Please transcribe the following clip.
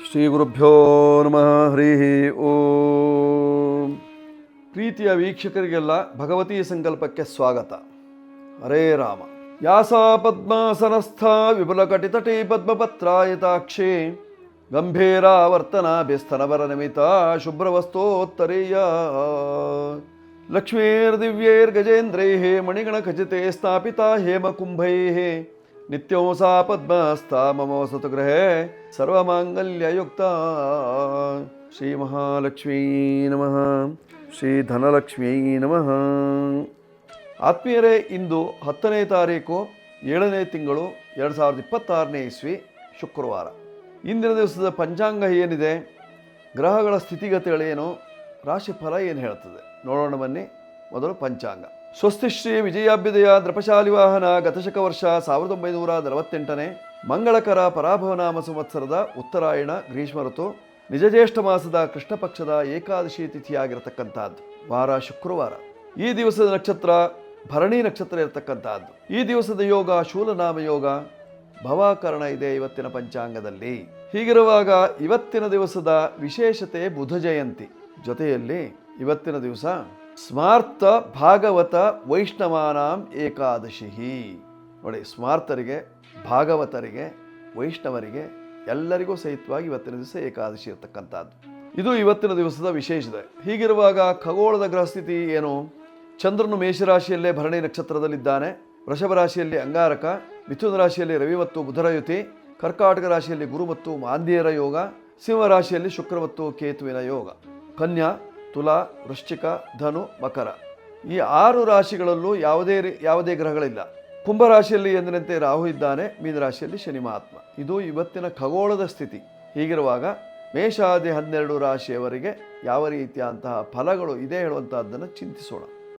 ಶ್ರೀ ಗುರುಭ್ಯೋ ನಮಃ ಹರಿ ಓಂ. ಪ್ರೀತಿಯ ವೀಕ್ಷಕರಿಗೆಲ್ಲ ಭಗವತಿ ಸಂಕಲ್ಪಕ್ಕೆ ಸ್ವಾಗತ. ಹರೇ ರಾಮ. ಯಾಸಾ ಪದ್ಮಾಸನಸ್ಥ ವಿಪುಲಕಟಿತಟೇ ಪದ್ಮಪತ್ರಾಯತಾಕ್ಷೇ ಗಂಭೀರಾವರ್ತನಾಭಿಸ್ತನವರ ನಮಿತ ಶುಭ್ರವಸ್ತೋತ್ತರೇಯ ಲಕ್ಷ್ಮೀರ್ದಿವ್ಯೈರ್ಗಜೇಂದ್ರೈಃ ಮಣಿಗಣಖಚಿತೆ ಸ್ಥಾಪಿತಾ ಹೇಮಕುಂಭೈಃ ನಿತ್ಯೋ ಸಾ ಪದ್ಮಸ್ತಾ ಮಮ ವಸತು ಗೃಹೇ ಸರ್ವಮಾಂಗಲ್ಯಯುಕ್ತ. ಶ್ರೀ ಮಹಾಲಕ್ಷ್ಮೀ ನಮಃ. ಶ್ರೀ ಧನಲಕ್ಷ್ಮೀ ನಮಃ. ಆತ್ಮೀಯರೇ, ಇಂದು 10ನೇ ತಾರೀಕು 7ನೇ ತಿಂಗಳು 2026ನೇ ಇಸ್ವಿ ಶುಕ್ರವಾರ. ಇಂದಿನ ದಿವಸದ ಪಂಚಾಂಗ ಏನಿದೆ, ಗ್ರಹಗಳ ಸ್ಥಿತಿಗತಿಗಳೇನು, ರಾಶಿಫಲ ಏನು ಹೇಳ್ತದೆ ನೋಡೋಣ ಬನ್ನಿ. ಮೊದಲು ಪಂಚಾಂಗ. ಸ್ವಸ್ತಿ ಶ್ರೀ ವಿಜಯಾಭ್ಯುದಯ ನೃಪಶಾಲಿ ವಾಹನ ಗತಶಕ ವರ್ಷ 1948ನೇ ಮಂಗಳಕರ ಪರಾಭವನಾಮ ಸಂವತ್ಸರದ ಉತ್ತರಾಯಣ ಗ್ರೀಷ್ಮ ಋತು ನಿಜಜ್ಯೇಷ್ಠ ಮಾಸದ ಕೃಷ್ಣ ಪಕ್ಷದ ಏಕಾದಶಿ ತಿಥಿಯಾಗಿರತಕ್ಕಂಥದ್ದು. ವಾರ ಶುಕ್ರವಾರ. ಈ ದಿವಸದ ನಕ್ಷತ್ರ ಭರಣಿ ನಕ್ಷತ್ರ ಇರತಕ್ಕಂಥದ್ದು. ಈ ದಿವಸದ ಯೋಗ ಶೂಲನಾಮ ಯೋಗ, ಭವಾಕರಣ ಇದೆ ಇವತ್ತಿನ ಪಂಚಾಂಗದಲ್ಲಿ. ಹೀಗಿರುವಾಗ ಇವತ್ತಿನ ದಿವಸದ ವಿಶೇಷತೆ ಬುಧ ಜಯಂತಿ. ಜೊತೆಯಲ್ಲಿ ಇವತ್ತಿನ ದಿವಸ ಸ್ಮಾರ್ತ ಭಾಗವತ ವೈಷ್ಣವಾನಾಂ ಏಕಾದಶಿ. ನೋಡಿ, ಸ್ಮಾರ್ತರಿಗೆ, ಭಾಗವತರಿಗೆ, ವೈಷ್ಣವರಿಗೆ ಎಲ್ಲರಿಗೂ ಸಹಿತವಾಗಿ ಇವತ್ತಿನ ದಿವಸ ಏಕಾದಶಿ ಇರತಕ್ಕಂಥದ್ದು. ಇದು ಇವತ್ತಿನ ದಿವಸದ ವಿಶೇಷತೆ. ಹೀಗಿರುವಾಗ ಖಗೋಳದ ಗ್ರಹಸ್ಥಿತಿ ಏನು? ಚಂದ್ರನು ಮೇಷರಾಶಿಯಲ್ಲೇ ಭರಣಿ ನಕ್ಷತ್ರದಲ್ಲಿದ್ದಾನೆ. ವೃಷಭ ರಾಶಿಯಲ್ಲಿ ಅಂಗಾರಕ, ಮಿಥುನ ರಾಶಿಯಲ್ಲಿ ರವಿ ಮತ್ತು ಬುಧರ ಯುತಿ, ಕರ್ಕಾಟಕ ರಾಶಿಯಲ್ಲಿ ಗುರು ಮತ್ತು ಮಾಂದ್ಯರ ಯೋಗ, ಸಿಂಹ ರಾಶಿಯಲ್ಲಿ ಶುಕ್ರ ಮತ್ತು ಕೇತುವಿನ ಯೋಗ, ಕನ್ಯಾ, ತುಲಾ, ವೃಶ್ಚಿಕ, ಧನು, ಮಕರ ಈ 6 ರಾಶಿಗಳಲ್ಲೂ ಯಾವುದೇ ಗ್ರಹಗಳಿಲ್ಲ. ಕುಂಭರಾಶಿಯಲ್ಲಿ ಎಂದಿನಂತೆ ರಾಹು ಇದ್ದಾನೆ. ಮೀನರಾಶಿಯಲ್ಲಿ ಶನಿ ಮಹಾತ್ಮ. ಇದು ಇವತ್ತಿನ ಖಗೋಳದ ಸ್ಥಿತಿ. ಹೀಗಿರುವಾಗ ಮೇಷಾದಿ 12 ರಾಶಿಯವರಿಗೆ ಯಾವ ರೀತಿಯಂತಹ ಫಲಗಳು ಇದೆ ಹೇಳುವಂತಹದ್ದನ್ನು ಚಿಂತಿಸೋಣ.